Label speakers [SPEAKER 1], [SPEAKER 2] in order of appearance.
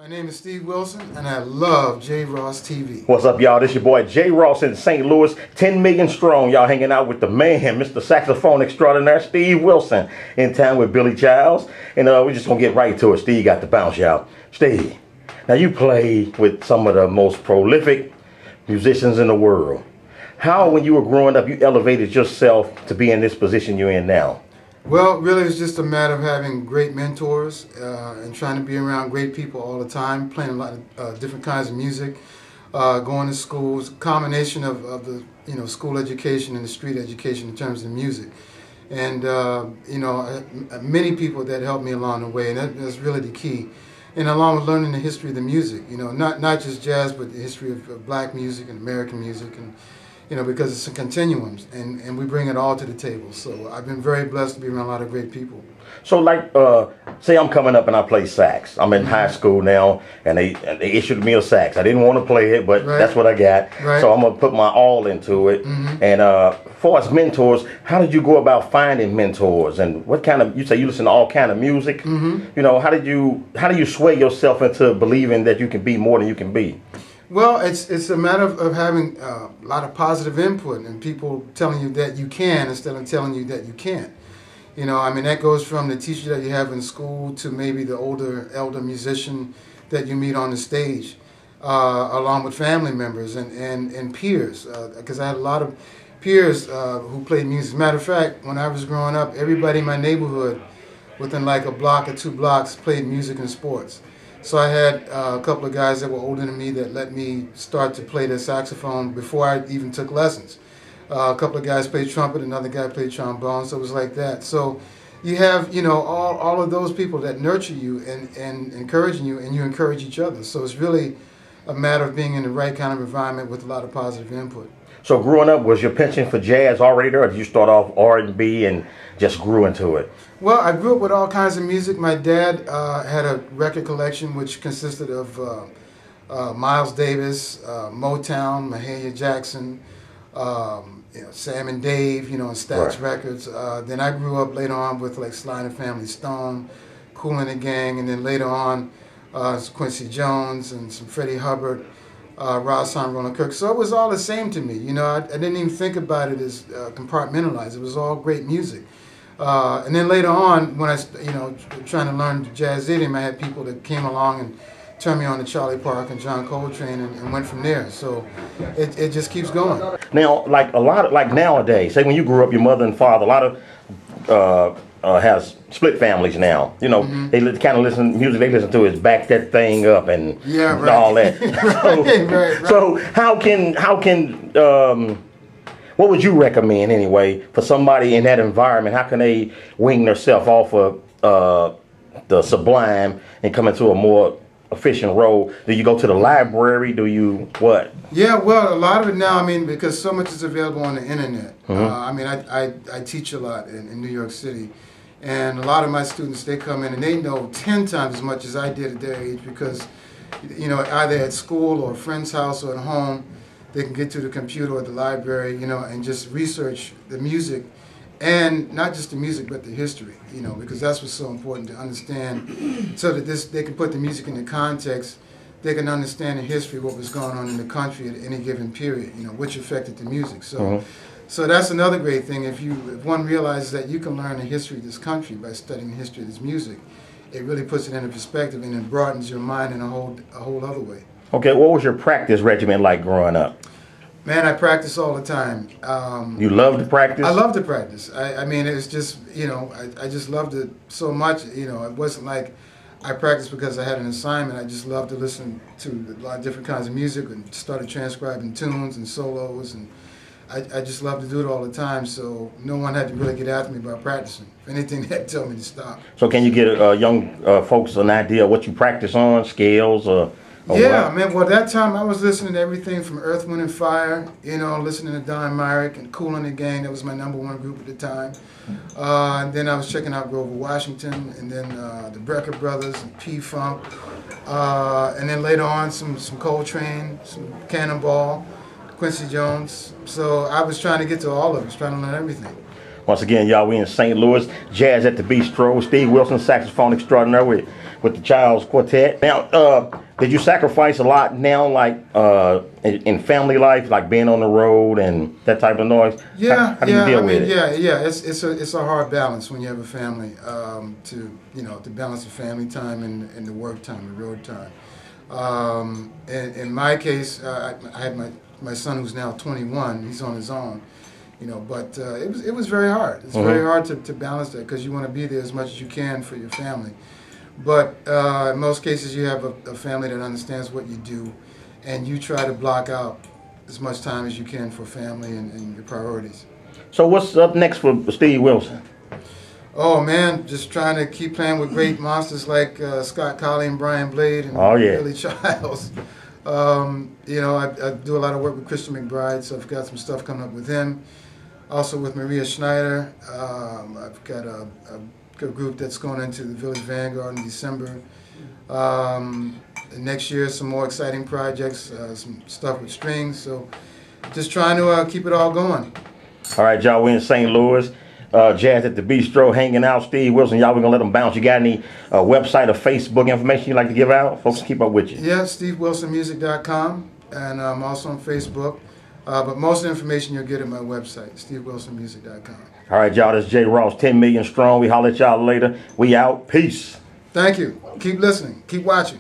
[SPEAKER 1] My name is Steve Wilson, and I love J. Ross TV.
[SPEAKER 2] What's up, y'all? This your boy J. Ross in St. Louis, 10 million strong. Y'all hanging out with the man, Mr. Saxophone Extraordinaire, Steve Wilson, in town with Billy Childs. And we're just going to get right to it. Steve got the bounce, y'all. Steve, now you play with some of the most prolific musicians in the world. How, when you were growing up, you elevated yourself to be in this position you're in now?
[SPEAKER 1] Well, really, it's just a matter of having great mentors and trying to be around great people all the time, playing a lot of different kinds of music, going to schools, combination of the school education and the street education in terms of music. And, many people that helped me along the way, and that's really the key. And along with learning the history of the music, not just jazz, but the history of black music and American music, and because it's a continuum, and we bring it all to the table. So I've been very blessed to be around a lot of great people.
[SPEAKER 2] So, like, say I'm coming up and I play sax. I'm in high school now, and they issued me a sax. I didn't want to play it, but that's what I got. Right. So I'm gonna put my all into it. And for us mentors, how did you go about finding mentors? And what kind of, you say you listen to all kind of music? How do you sway yourself into believing that you can be more than you can be?
[SPEAKER 1] Well, it's a matter of having a lot of positive input and people telling you that you can instead of telling you that you can't. That goes from the teacher that you have in school to maybe the elder musician that you meet on the stage, along with family members and peers. Because I had a lot of peers who played music. As a matter of fact, when I was growing up, everybody in my neighborhood, within like a block or 2 blocks, played music and sports. So I had a couple of guys that were older than me that let me start to play the saxophone before I even took lessons. A couple of guys played trumpet, another guy played trombone, so it was like that. So you have, all of those people that nurture you and encouraging you, and you encourage each other. So it's really a matter of being in the right kind of environment with a lot of positive input.
[SPEAKER 2] So growing up, was your penchant for jazz already there, or did you start off R&B and just grew into it?
[SPEAKER 1] Well, I grew up with all kinds of music. My dad had a record collection which consisted of Miles Davis, Motown, Mahalia Jackson, Sam and Dave, and Stax Records. Then I grew up later on with like Sly and the Family Stone, Kool and the Gang, and then later on Quincy Jones and some Freddie Hubbard. Ross Roland Kirk. So it was all the same to me. I didn't even think about it as compartmentalized. It was all great music. And then later on, when I, trying to learn jazz idiom, I had people that came along and turned me on to Charlie Parker and John Coltrane, and went from there. So it just keeps going.
[SPEAKER 2] Now, like nowadays, say when you grew up, your mother and father, a lot of has split families now. They kind of music they listen to is Back That Thing Up and all that. Right. So how can what would you recommend anyway for somebody in that environment? How can they wean themselves off of the sublime and come into a more efficient role? Do you go to the library? Do you what?
[SPEAKER 1] Yeah, well, a lot of it now, because so much is available on the internet. I teach a lot in New York City. And a lot of my students, they come in and they know 10 times as much as I did at their age because, either at school or a friend's house or at home, they can get to the computer or the library, and just research the music. And not just the music, but the history, because that's what's so important to understand, so that they can put the music into context. They can understand the history of what was going on in the country at any given period, which affected the music. So. So that's another great thing. If one realizes that you can learn the history of this country by studying the history of this music, it really puts it into perspective and it broadens your mind in a whole other way. Okay,
[SPEAKER 2] what was your practice regimen like growing up?
[SPEAKER 1] Man, I practice all the time.
[SPEAKER 2] You love to practice?
[SPEAKER 1] I love to practice. It's just, I just loved it so much. It wasn't like I practiced because I had an assignment. I just loved to listen to a lot of different kinds of music and started transcribing tunes and solos, and I just love to do it all the time, so no one had to really get after me about practicing. If anything, they'd tell me to stop.
[SPEAKER 2] So can you get young folks an idea of what you practice on, scales or
[SPEAKER 1] yeah, what? Man, well, that time I was listening to everything from Earth, Wind and Fire, listening to Don Myrick and Kool and the Gang. That was my #1 group at the time. And then I was checking out Grover Washington, and then the Brecker Brothers and P-Funk. And then later on, some Coltrane, some Cannonball, Quincy Jones. So I was trying to get to all of it, trying to learn everything.
[SPEAKER 2] Once again, y'all, we in St. Louis. Jazz at the Bistro. Steve Wilson, saxophone extraordinaire with the Childs Quartet. Now, did you sacrifice a lot now, like in family life, like being on the road and that type of noise?
[SPEAKER 1] Yeah,
[SPEAKER 2] how do you deal with it?
[SPEAKER 1] Yeah. It's a hard balance when you have a family to balance the family time and the work time, the road time. In my case, I had my son who's now 21. He's on his own, but it was very hard. It's very hard to balance that because you want to be there as much as you can for your family. But in most cases, you have a family that understands what you do, and you try to block out as much time as you can for family and your priorities.
[SPEAKER 2] So what's up next for Steve Wilson?
[SPEAKER 1] Oh man, just trying to keep playing with great monsters like Scott Colley and Brian Blade and Billy Childs. I do a lot of work with Christian McBride, so I've got some stuff coming up with him. Also with Maria Schneider. I've got a group that's going into the Village Vanguard in December. Next year, some more exciting projects, some stuff with strings. So just trying to keep it all going.
[SPEAKER 2] All right, y'all, we're in St. Louis. Jazz at the Bistro, hanging out. Steve Wilson, y'all, we're going to let them bounce. You got any website or Facebook information you'd like to give out? Folks keep up with you.
[SPEAKER 1] Yeah, SteveWilsonMusic.com, and I'm also on Facebook. But most of the information you'll get at my website, SteveWilsonMusic.com.
[SPEAKER 2] All right, y'all, this is J. Ross, 10 million strong. We holler at y'all later. We out. Peace.
[SPEAKER 1] Thank you. Keep listening. Keep watching.